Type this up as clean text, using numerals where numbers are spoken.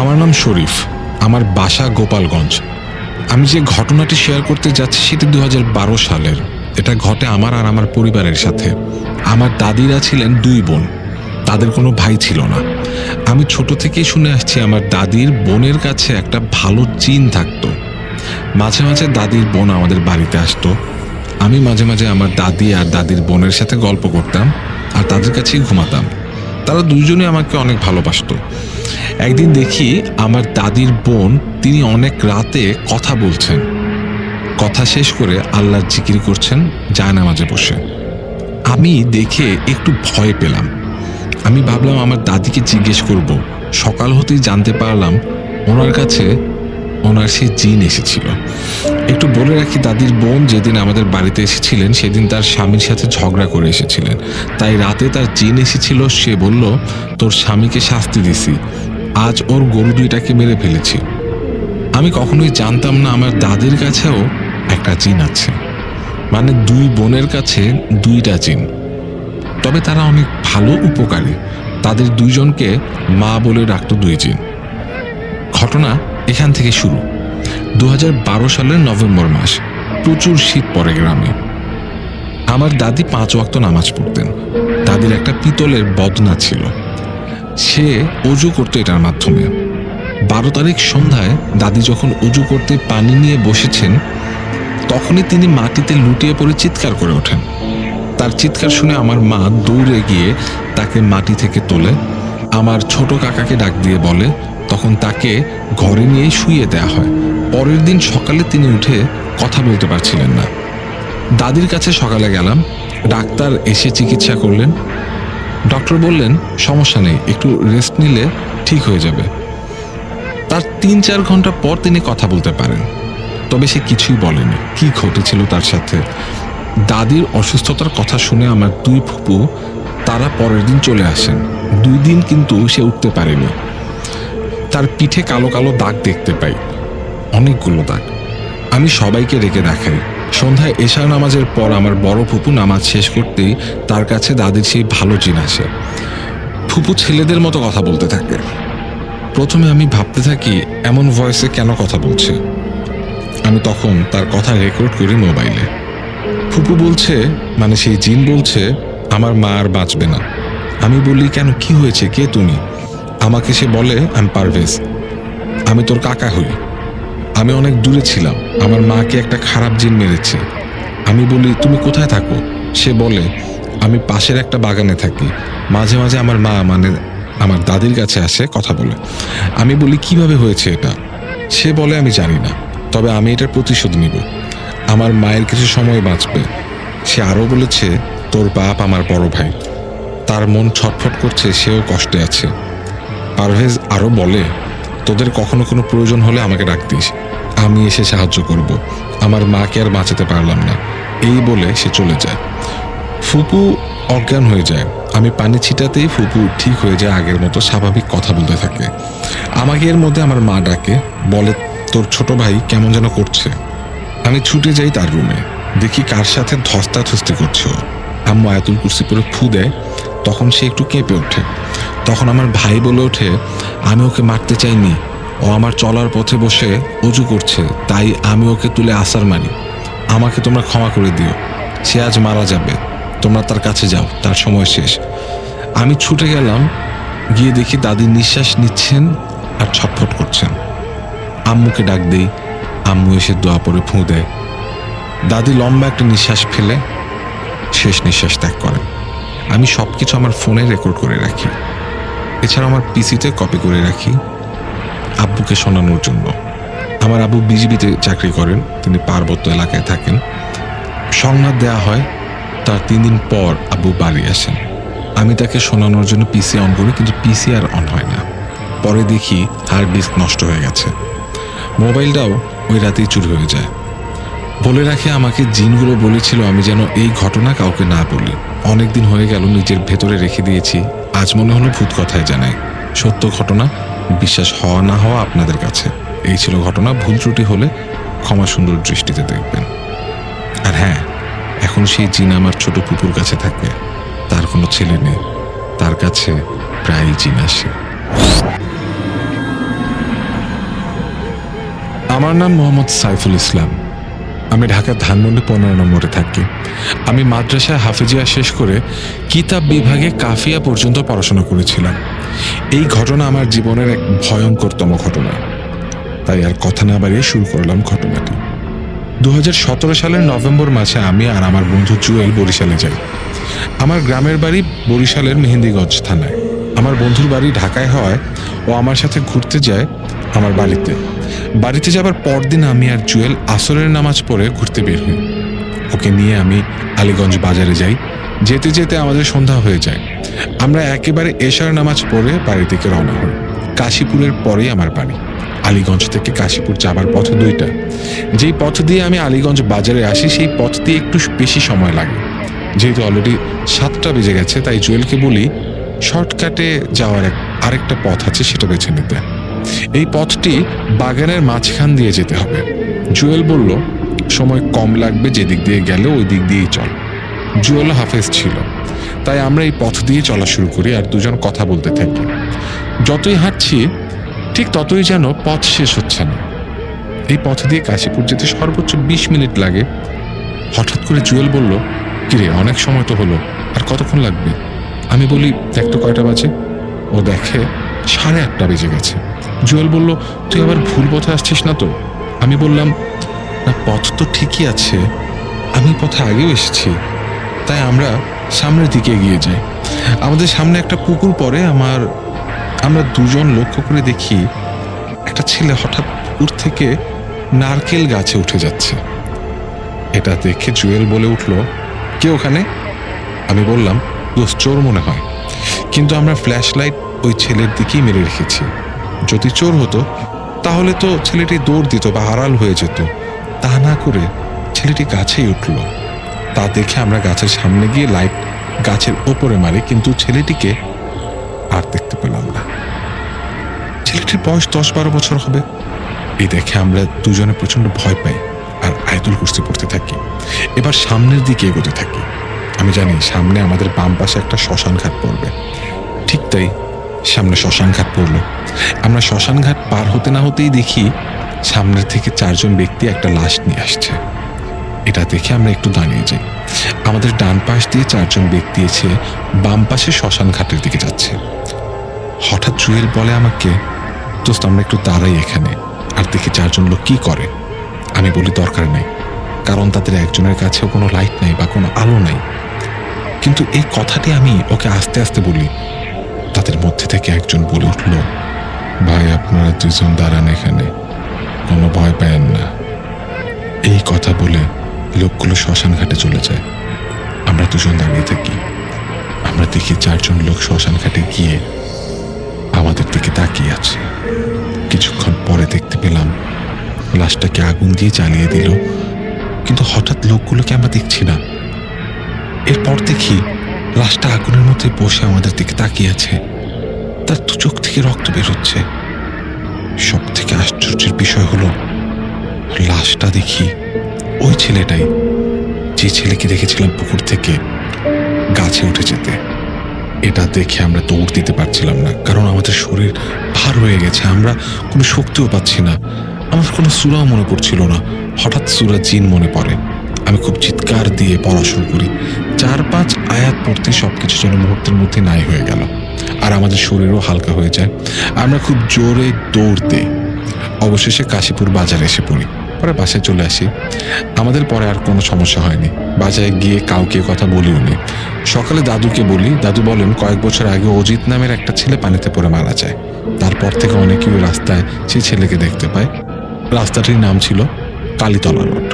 আমার নাম শরীফ, আমার বাসা গোপালগঞ্জ। আমি যে ঘটনাটি শেয়ার করতে যাচ্ছি সেটি 2012 সালের। এটা ঘটে আমার আর আমার পরিবারের সাথে। আমার দাদিরা ছিলেন 2 বোন, তাদের কোনো ভাই ছিল না। আমি ছোট থেকেই শুনে আসছি আমার দাদির বোনের কাছে একটা ভালো জিন থাকতো। মাঝে মাঝে দাদির বোন আমাদের বাড়িতে আসতো। আমি মাঝে মাঝে আমার দাদি আর দাদির বোনের সাথে গল্প করতাম আর তাদের কাছেই ঘুমাতাম। তারা দুইজনই আমাকে অনেক ভালোবাসতো। একদিন দেখি আমার দাদির বোন, তিনি অনেক রাতে কথা বলছেন, কথা শেষ করে আল্লাহর জিকির করছেন জায়নামাজে বসে। আমি দেখে একটু ভয় পেলাম। আমি ভাবলাম আমার দাদিকে জিজ্ঞেস করব। সকাল হতেই জানতে পারলাম ওনার কাছে ওনার সেই জিন এসেছিল। একটু বলে রাখি, দাদির বোন যেদিন আমাদের বাড়িতে এসেছিলেন সেদিন তার স্বামীর সাথে ঝগড়া করে এসেছিলেন, তাই রাতে তার জিন এসেছিল। সে বলল, তোর স্বামীকে শাস্তি দিছি, আজ ওর গরু 2টাকে মেরে ফেলেছি। আমি কখনোই জানতাম না আমার দাদির কাছেও একটা জিন আছে, মানে 2 বোনের কাছে 2টা জিন। তবে তারা অনেক ভালো উপকারী। তাদের 2জনকে মা বলে ডাকত 2 জিন। ঘটনা এখান থেকে শুরু। 2012 সালের নভেম্বর মাস। প্রচুর শীত পড়ে গ্রামে। আমার দাদি 5 ওয়াক্ত নামাজ পড়তেন। দাদির একটা পিতলের বদনা ছিল, সে অজু করতো এটার মাধ্যমে। 12 তারিখ সন্ধ্যায় দাদি যখন অজু করতে পানি নিয়ে বসেছেন, তখনই তিনি মাটিতে লুটিয়ে পড়ে চিৎকার করে ওঠেন। তার চিৎকার শুনে আমার মা দৌড়ে গিয়ে তাকে মাটি থেকে তোলে। আমার ছোট কাকাকে ডাক দিয়ে বলে, তখন তাকে ঘরে নিয়ে শুইয়ে দেয়া হয়। পরের দিন সকালে তিনি উঠে কথা বলতে পারছিলেন না। দাদির কাছে সকালে গেলাম, ডাক্তার এসে চিকিৎসা করলেন। ডক্টর বললেন, সমস্যা নেই, একটু রেস্ট নিলে ঠিক হয়ে যাবে। তার 3-4 ঘন্টা পর তিনি কথা বলতে পারেন। তবে সে কিছুই বলেনি কি ঘটেছিল তার সাথে। দাদির অসুস্থতার কথা শুনে আমার 2 ফুপু, তারা পরের দিন চলে আসেন। 2 দিন কিন্তু সে উঠতে পারেনি। তার পিঠে কালো কালো দাগ দেখতে পাই, অনেকগুলো দাগ। আমি সবাইকে রেখে দেখাই। সন্ধ্যায় এশার নামাজের পর আমার বড় ফুপু নামাজ শেষ করতেই তার কাছে দাদির সেই ভালো জিন আসে। ফুপু ছেলেদের মতো কথা বলতে থাকে। প্রথমে আমি ভাবতে থাকি এমন ভয়েসে কেন কথা বলছে। আমি তখন তার কথা রেকর্ড করি মোবাইলে। ফুপু বলছে, মানে সেই জিন বলছে, আমার মা আর বাঁচবে না। আমি বলি, কেন, কি হয়েছে, কে তুমি? আমাকে সে বলে, আমি পারভেজ, আমি তোর কাকা হই। আমি অনেক দূরে ছিলাম, আমার মাকে একটা খারাপ জিন মেরেছে। আমি বলি, তুমি কোথায় থাকো? সে বলে, আমি পাশের একটা বাগানে থাকি। মাঝে মাঝে আমার মা, মানে আমার দাদির কাছে আসে, কথা বলে। আমি বলি, কিভাবে হয়েছে এটা? সে বলে, আমি জানি না, তবে আমি এটার প্রতিশোধ নিব। আমার মায়ের কিছু সময় বাঁচবে। সে আরও বলেছে, তোর বাপ আমার বড় ভাই, তার মন ছটফট করছে, সেও কষ্টে আছে। পারভেজ আরও বলে, তোদের কখনো কোনো প্রয়োজন হলে আমাকে ডাক দিস, আমি এসে সাহায্য করব। আমার মাকে আর বাঁচাতে পারলাম না। এই বলে সে চলে যায়। ফুপু অজ্ঞান হয়ে যায়। আমি পানি ছিটাতেই ফুপু ঠিক হয়ে যায়, আগের মতো স্বাভাবিক কথা বলতে থাকে। আমাকে এর মধ্যে আমার মা ডাকে, বলে, তোর ছোট ভাই কেমন যেন করছে। আমি ছুটে যাই তার রুমে, দেখি কার সাথে ধস্তাধস্তি করছে ও। আম্মু আয়াতুল কুরসি পরে ফু দেয়, তখন সে একটু কেঁপে ওঠে। তখন আমার ভাই বলে ওঠে, আমি ওকে মারতে চাইনি, ও আমার চলার পথে বসে অজু করছে, তাই আমি ওকে তুলে আছাড় মারি। আমাকে তোমরা ক্ষমা করে দিও, সে আজ মারা যাবে, তোমরা তার কাছে যাও, তার সময় শেষ। আমি ছুটে গেলাম, গিয়ে দেখি দাদি নিঃশ্বাস নিচ্ছেন আর ছটফট করছেন। আম্মুকে ডাক দেই, আম্মু এসে দোয়া পরে ফুঁ দেয়। দাদি লম্বা একটা নিঃশ্বাস ফেলে শেষ নিঃশ্বাস ত্যাগ করেন। আমি সব কিছু আমার ফোনে রেকর্ড করে রাখি, এছাড়া আমার পিসিতে কপি করে রাখি আব্বুকে শোনানোর জন্য। আমার আব্বু বিজিবিতে চাকরি করেন, তিনি পার্বত্য এলাকায় থাকেন। সংবাদ দেয়া হয়, তার 3 দিন পর আব্বু বাড়ি আসেন। আমি তাকে শোনানোর জন্য পিসি অন করি, কিন্তু পিসি আর অন হয় না। পরে দেখি হার্ড ডিস্ক নষ্ট হয়ে গেছে। মোবাইলটাও ওই রাতেই চুরি হয়ে যায়। বলে রাখে, আমাকে জিনগুলো বলেছিল আমি যেন এই ঘটনা কাউকে না বলি। অনেকদিন হয়ে গেল নিজের ভেতরে রেখে দিয়েছি, আজ মনে হলো ভূত কথায় জানাই। সত্য ঘটনা, বিশ্বাস হওয়া না হওয়া আপনাদের কাছে। এই ছিল ঘটনা, ভুল ত্রুটি হলে ক্ষমা সুন্দর দৃষ্টিতে দেখবেন। আর হ্যাঁ, এখন সেই জিন আমার ছোট পুকুর কাছে থাকে। তার কোনো ছেলে নেই, তার কাছে প্রায়ই জিন আসে। আমার নাম মোহাম্মদ সাইফুল ইসলাম। আমি ঢাকার ধানমন্ডি 15 নম্বরে থাকি। আমি মাদ্রাসায় হাফিজিয়া শেষ করে কিতাব বিভাগে কাফিয়া পর্যন্ত পড়াশোনা করেছিলাম। এই ঘটনা আমার জীবনের এক ভয়ঙ্করতম ঘটনা। তাই আর কথা না বাড়িয়ে শুরু করলাম ঘটনাটি। 2017 সালের নভেম্বর মাসে আমি আর আমার বন্ধু জুয়েল বরিশালে যাই। আমার গ্রামের বাড়ি বরিশালের মেহেন্দিগঞ্জ থানায়। আমার বন্ধুর বাড়ি ঢাকায় হওয়ায় ও আমার সাথে ঘুরতে যায় আমার বাড়িতে যাবার পরদিন আমি আর জুয়েল আসরের নামাজ পড়ে ঘুরতে বের হই। ওকে নিয়ে আমি আলীগঞ্জ বাজারে যাই। যেতে যেতে আমাদের সন্ধ্যা হয়ে যায়। আমরা একেবারে এশার নামাজ পড়ে বাড়ি থেকে রওনা হই। কাশীপুরের পরেই আমার বাড়ি। আলীগঞ্জ থেকে কাশীপুর যাবার পথ দুইটা। যেই পথ দিয়ে আমি আলীগঞ্জ বাজারে আসি সেই পথ দিয়ে একটু বেশি সময় লাগে। যেহেতু অলরেডি 7টা বেজে গেছে, তাই জুয়েলকে বলি শর্টকাটে যাওয়ার আরেকটা পথ আছে, সেটা বেছে নিতে। এই পথটি বাগানের মাঝখান দিয়ে যেতে হবে। জুয়েল বলল সময় কম লাগবে, যেদিক দিয়ে গেলে ওই দিক দিয়েই চল। জুয়েল হাফেজ ছিল, তাই আমরা এই পথ দিয়ে চলা শুরু করি আর দুজন কথা বলতে থাকি। যতই হাঁটছি ঠিক ততই যেন পথ শেষ হচ্ছে না। এই পথ দিয়ে কাশীপুর যেতে সর্বোচ্চ 20 মিনিট লাগে। হঠাৎ করে জুয়েল বলল, কিরে অনেক সময় তো হলো, আর কতক্ষণ লাগবে? আমি বলি দেখ তো কয়টা বাজে। ও দেখে 8:30 বেজে গেছে। জুয়েল বলল, তুই আবার ভুল পথে আসছিস না তো? আমি বললাম, না পথ তো ঠিকই আছে, আমি পথে আগেও এসেছি। তাই আমরা সামনের দিকে এগিয়ে যাই। আমাদের সামনে একটা পুকুর পড়ে। আমরা দুজন লক্ষ্য করে দেখি একটা ছেলে হঠাৎ পুকুর থেকে নারকেল গাছে উঠে যাচ্ছে। এটা দেখে জুয়েল বলে উঠল, কে ওখানে? আমি বললাম, দোস্ত চোর মনে হয়। কিন্তু আমরা ফ্ল্যাশ লাইট ওই ছেলের দিকেই মেরে রেখেছি। যদি চোর হতো তাহলে তো ছেলেটি দৌড় দিত বা আড়াল হয়ে যেত। তা না করে ছেলেটি গাছেই উঠল। তা দেখে আমরা গাছের সামনে গিয়ে লাইট গাছের ওপরে মারি, কিন্তু ছেলেটিকে আর দেখতে পেলাম না। ছেলেটির বয়স 10-12 বছর হবে। এই দেখে আমরা দুজনে প্রচন্ড ভয় পাই আর আয়াতুল কুরসি পড়তে থাকি। এবার সামনের দিকে এগোতে থাকি। আমি জানি সামনে আমাদের বাম পাশে একটা শ্মশান ঘাট পড়বে। ঠিক তাই, সামনে শ্মশান ঘাট পড়লো। আমরা শ্মশান ঘাট পার হতে না হতেই দেখি সামনের থেকে 4 জন ব্যক্তি একটা লাশ নিয়ে আসছে। এটা দেখে আমরা একটু দাঁড়িয়ে যাই। আমাদের ডান পাশ দিয়ে 4 জন ব্যক্তি এসে বাম পাশে শ্মশান ঘাটের দিকে যাচ্ছে। হঠাৎ জুয়েল বলে আমাকে, দোস্ত আমরা একটু দাঁড়াই এখানে আর দেখি 4 জন লোক কি করে। আমি বলি দরকার নেই, কারণ তাদের একজনের কাছেও কোনো লাইট নাই বা কোনো আলো নাই। কিন্তু এই কথাটি আমি ওকে আস্তে আস্তে বলি। তাদের মধ্যে থেকে একজন বলে উঠল, ভাই আপনারা 2 জন দাঁড়ান এখানে, কোনো ভয় পেয়েন না। এই কথা বলে লোকগুলো শ্মশান ঘাটে চলে যায়। আমরা 2 জন দাঁড়িয়ে থাকি। আমরা দেখি 4 জন লোক শ্মশান ঘাটে গিয়ে আমাদের দিকে তাকিয়ে আছে। কিছুক্ষণ পরে দেখতে পেলাম লাশটাকে আগুন দিয়ে জ্বালিয়ে দিল, কিন্তু হঠাৎ লোকগুলোকে আমরা দেখছি না। এরপর দেখি লাশটা আগুনের মধ্যে বসে আমাদের দিকে তাকিয়ে আছে। তার 2 চোখ থেকে রক্ত বের হচ্ছে। সব থেকে আশ্চর্যের বিষয় হলো লাশটা দেখি ওই ছেলেটাই, যে ছেলেকে দেখেছিলাম পুকুর থেকে গাছে উঠে যেতে। এটা দেখে আমরা দৌড় দিতে পারছিলাম না, কারণ আমাদের শরীর ভার হয়ে গেছে। আমরা কোনো শক্তিও পাচ্ছি না। আমার কোনো সূরাও মনে পড়ছিল না। হঠাৎ সূরা জিন মনে পড়ে। আমি খুব চিৎকার দিয়ে পড়া শুরু করি। 4-5 আয়াত পড়তে সবকিছু যেন মুহূর্তের মধ্যে নাই হয়ে গেল, আর আমাদের শরীরও হালকা হয়ে যায়। আমরা খুব জোরে দৌড় দিই। অবশেষে কাশীপুর বাজারে এসে পড়ি। পরে বাসায় চলে আসি। আমাদের পরে আর কোনো সমস্যা হয়নি। বাজারে গিয়ে কাউকে কথা বলিও নি। সকালে দাদুকে বলি। দাদু বলেন কয়েক বছর আগে অজিত নামের একটা ছেলে পানিতে পড়ে মারা যায়। তারপর থেকে অনেকেই রাস্তায় সেই ছেলেকে দেখতে পায়। রাস্তাটির নাম ছিল কালীতলা রোড।